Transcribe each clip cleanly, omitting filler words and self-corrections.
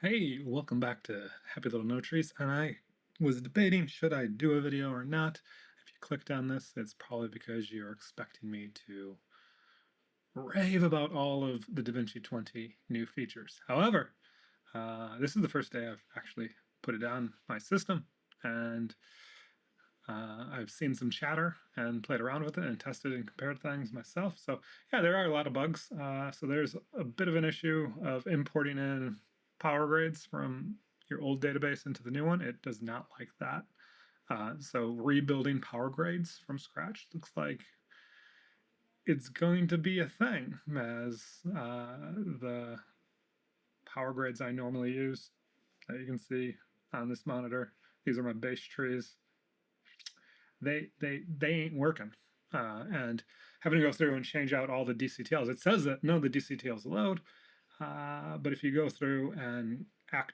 Hey, welcome back to Happy Little Notaries. And I was debating, should I do a video or not? If you clicked on this, it's probably because you're expecting me to rave about all of the Davinci 20 new features. However, this is the first day I've actually put it on my system, and I've seen some chatter and played around with it and tested and compared things myself. So yeah, there are a lot of bugs. So there's a bit of an issue of importing in power grades from your old database into the new one. It does not like that. So rebuilding power grades from scratch looks like it's going to be a thing, as the power grades I normally use that you can see on this monitor. These are my base trees. They ain't working. And having to go through and change out all the DCTLs. It says that no, the DCTLs load, but if you go through and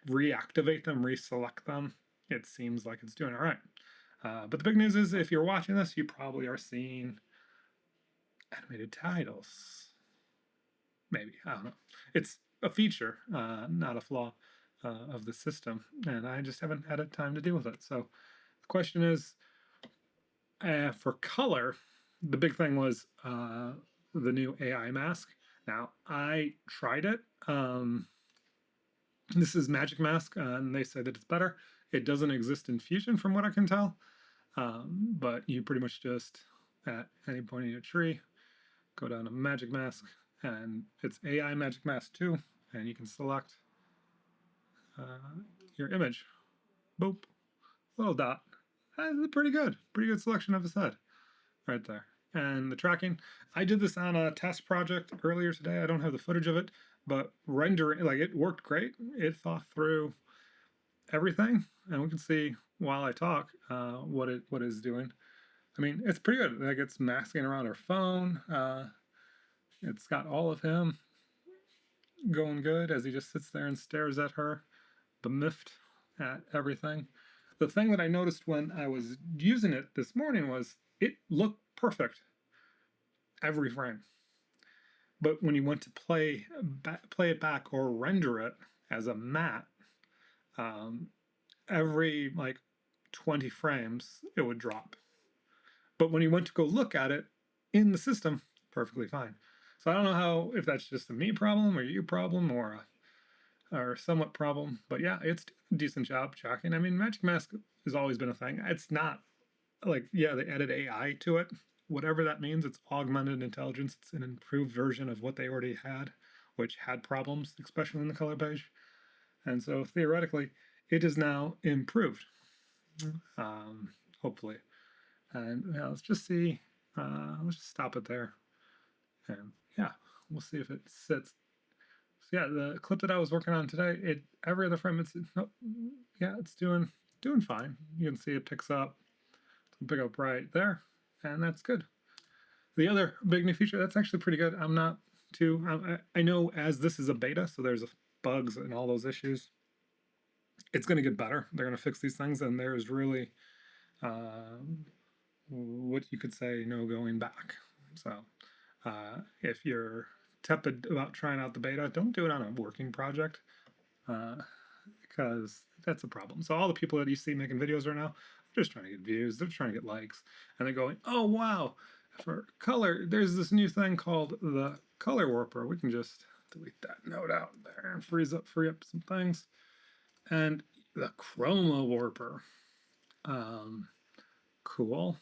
reactivate them, reselect them, it seems like it's doing all right. But the big news is, if you're watching this, you probably are seeing animated titles. Maybe, I don't know. It's a feature, not a flaw of the system, and I just haven't had time to deal with it. So the question is, for color, the big thing was the new AI mask. Now, I tried it. This is Magic Mask, and they say that it's better. It doesn't exist in Fusion from what I can tell, but you pretty much just, at any point in your tree, go down to Magic Mask, and it's AI Magic Mask 2, and you can select your image. Boop. Little dot. That's a pretty good selection of his head right there. And the tracking, I did this on a test project earlier today. I don't have the footage of it, but rendering, like, it worked great. It thought through everything, and we can see while I talk what it is doing. I mean, it's pretty good. Like, it's masking around her phone. It's got all of him going good as he just sits there and stares at her, bemiffed at everything. The thing that I noticed when I was using it this morning was it looked perfect every frame. But when you went to play it back or render it as a matte, every like 20 frames it would drop. But when you went to go look at it in the system, perfectly fine. So I don't know if that's just a me problem or you problem or somewhat problem, but yeah, it's a decent job tracking. I mean, Magic Mask has always been a thing. It's not like, yeah, they added AI to it. Whatever that means, it's augmented intelligence. It's an improved version of what they already had, which had problems, especially in the color beige. And so theoretically, it is now improved, hopefully. And yeah, let's just see. Let's just stop it there. And yeah, we'll see if it sits. So yeah, the clip that I was working on today, every other frame, it's doing fine. You can see it picks up right there, and that's good. The other big new feature that's actually pretty good. I'm not too. I know, as this is a beta, so there's bugs and all those issues. It's going to get better. They're going to fix these things, and there's really what you could say, no going back. So if you're tepid about trying out the beta, don't do it on a working project, because that's a problem. So all the people that you see making videos right now, they're just trying to get views, they're trying to get likes, and they're going, oh wow, for color, there's this new thing called the color warper. We can just delete that note out there and free up some things. And the chroma warper, cool.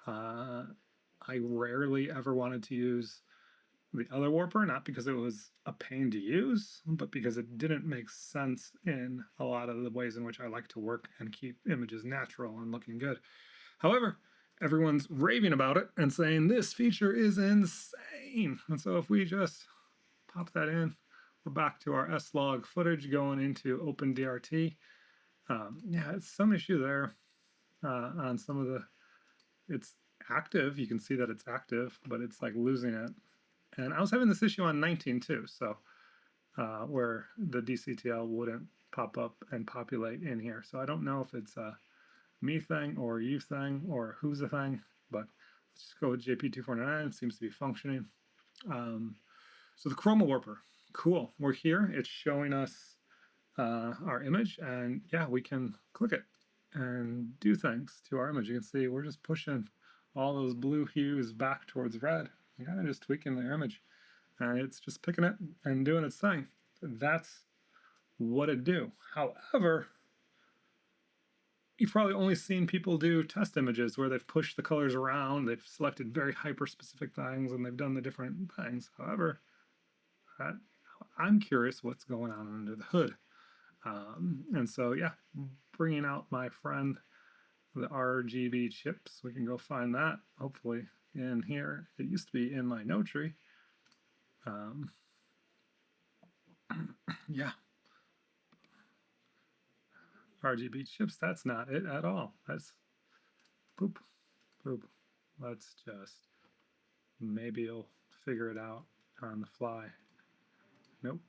I rarely ever wanted to use the other warper, not because it was a pain to use, but because it didn't make sense in a lot of the ways in which I like to work and keep images natural and looking good. However, everyone's raving about it and saying this feature is insane. And so if we just pop that in, we're back to our S-Log footage going into OpenDRT. Yeah, it's some issue there on some of the, it's active. You can see that it's active, but it's like losing it. And I was having this issue on 19 too, so where the DCTL wouldn't pop up and populate in here. So I don't know if it's a me thing or you thing or who's the thing, but let's just go with JP249. It seems to be functioning. So the chroma warper, cool. We're here. It's showing us our image, and yeah, we can click it and do things to our image. You can see we're just pushing all those blue hues back towards red. You're kind of just tweaking their image, and it's just picking it and doing its thing. That's what it do. However, you've probably only seen people do test images where they've pushed the colors around, they've selected very hyper-specific things, and they've done the different things. However, I'm curious what's going on under the hood. And so, yeah, bringing out my friend, the RGB chips. We can go find that, hopefully, in here. It used to be in my note tree. Yeah. RGB chips, that's not it at all. That's poop, poop. Let's just, maybe you'll figure it out on the fly. Nope.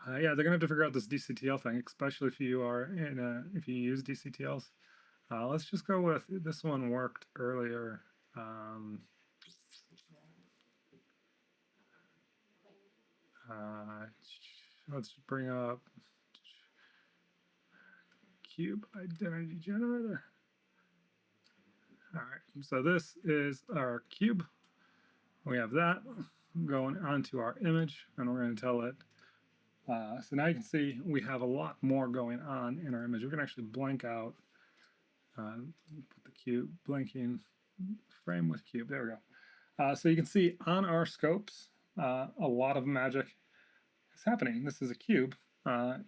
Yeah, they're gonna have to figure out this DCTL thing, especially if you are if you use DCTLs. Let's just go with this one worked earlier. Let's bring up cube identity generator. All right, so this is our cube. We have that going onto our image, and we're going to tell it. So now you can see we have a lot more going on in our image. We can actually blank out, put the cube, blanking frame with cube. There we go. So you can see on our scopes, a lot of magic is happening. This is a cube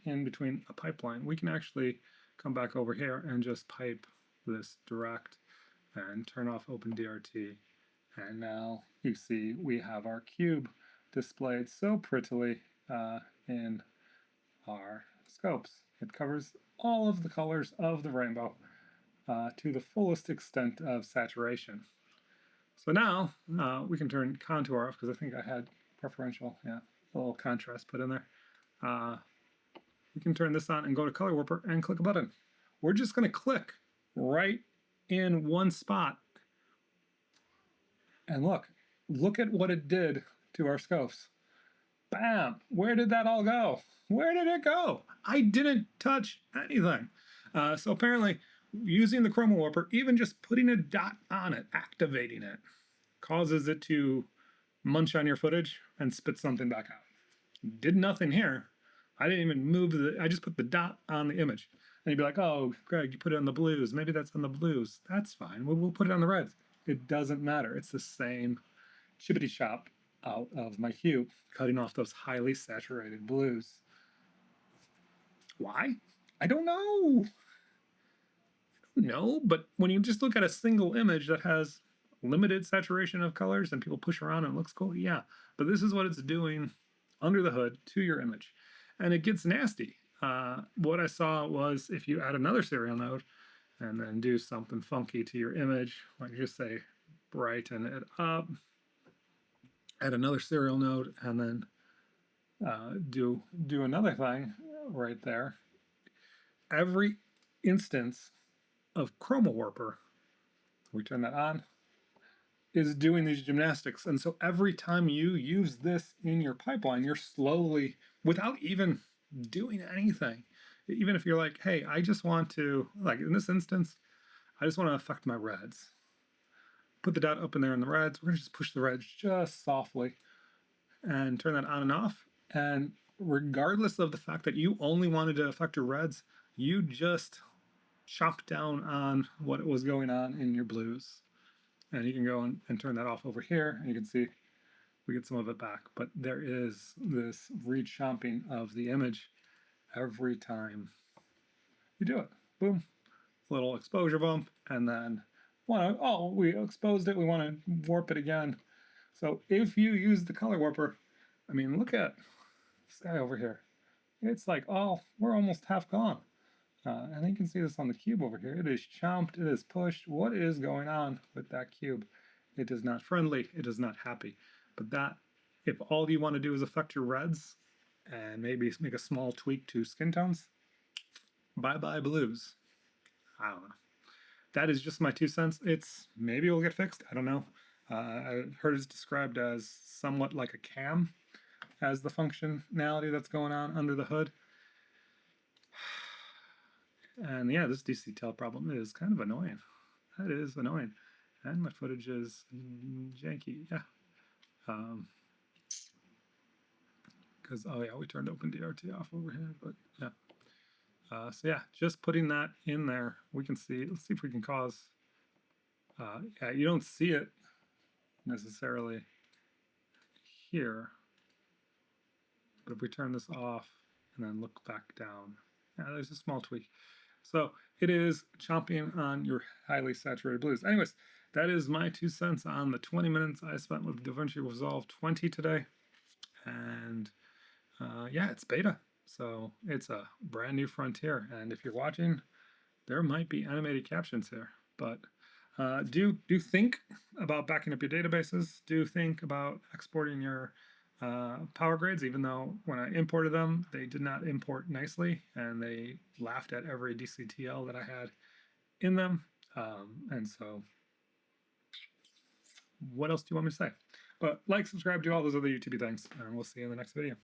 in between a pipeline. We can actually come back over here and just pipe this direct and turn off OpenDRT. And now you see we have our cube displayed so prettily in our scopes. It covers all of the colors of the rainbow to the fullest extent of saturation. So now we can turn contour off because I think I had preferential, yeah, a little contrast put in there. We can turn this on and go to Color Warper and click a button. We're just going to click right in one spot. And look at what it did to our scopes. Bam! Where did that all go? Where did it go? I didn't touch anything. So apparently, using the Chroma Warper, even just putting a dot on it, activating it, causes it to munch on your footage and spit something back out. Did nothing here. I didn't even move I just put the dot on the image. And you'd be like, oh, Greg, you put it on the blues. Maybe that's on the blues. That's fine. We'll put it on the reds. It doesn't matter. It's the same chippity chop out of my hue, cutting off those highly saturated blues. Why? I don't know. No, but when you just look at a single image that has limited saturation of colors and people push around and it looks cool, yeah. But this is what it's doing under the hood to your image. And it gets nasty. What I saw was if you add another serial node and then do something funky to your image, like just say brighten it up, add another serial node, and then do another thing right there. Every instance of Chroma Warper, we turn that on, is doing these gymnastics. And so every time you use this in your pipeline, you're slowly, without even doing anything, even if you're like, hey, I just want to, like in this instance, I just want to affect my reds. Put the dot up in there in the reds. We're going to just push the reds just softly and turn that on and off. And regardless of the fact that you only wanted to affect your reds, you just chopped down on what was going on in your blues. And you can go and turn that off over here, and you can see we get some of it back. But there is this re-chomping of the image every time you do it. Boom, little exposure bump, and then we exposed it, we want to warp it again. So if you use the color warper, I mean, look at this guy over here. It's like, oh, we're almost half gone. And you can see this on the cube over here. It is chomped, it is pushed. What is going on with that cube? It is not friendly, it is not happy. But that, if all you want to do is affect your reds and maybe make a small tweak to skin tones, bye-bye blues. I don't know. That is just my 2 cents. Maybe it'll get fixed. I don't know. I heard it's described as somewhat like a cam. as the functionality that's going on under the hood. And yeah, this DCTL problem is kind of annoying. That is annoying. And my footage is janky. Yeah. Because, oh yeah, we turned OpenDRT off over here, but yeah. So yeah, just putting that in there, we can see, let's see if we can cause, yeah, you don't see it necessarily here, but if we turn this off and then look back down, yeah, there's a small tweak. So it is chomping on your highly saturated blues. Anyways, that is my 2 cents on the 20 minutes I spent with Davinci Resolve 20 today. And yeah, it's beta. So it's a brand new frontier. And if you're watching, there might be animated captions here. But do think about backing up your databases. Do think about exporting your power grids, even though when I imported them, they did not import nicely, and they laughed at every DCTL that I had in them. And so, what else do you want me to say? But like, subscribe, do all those other YouTube things, and we'll see you in the next video.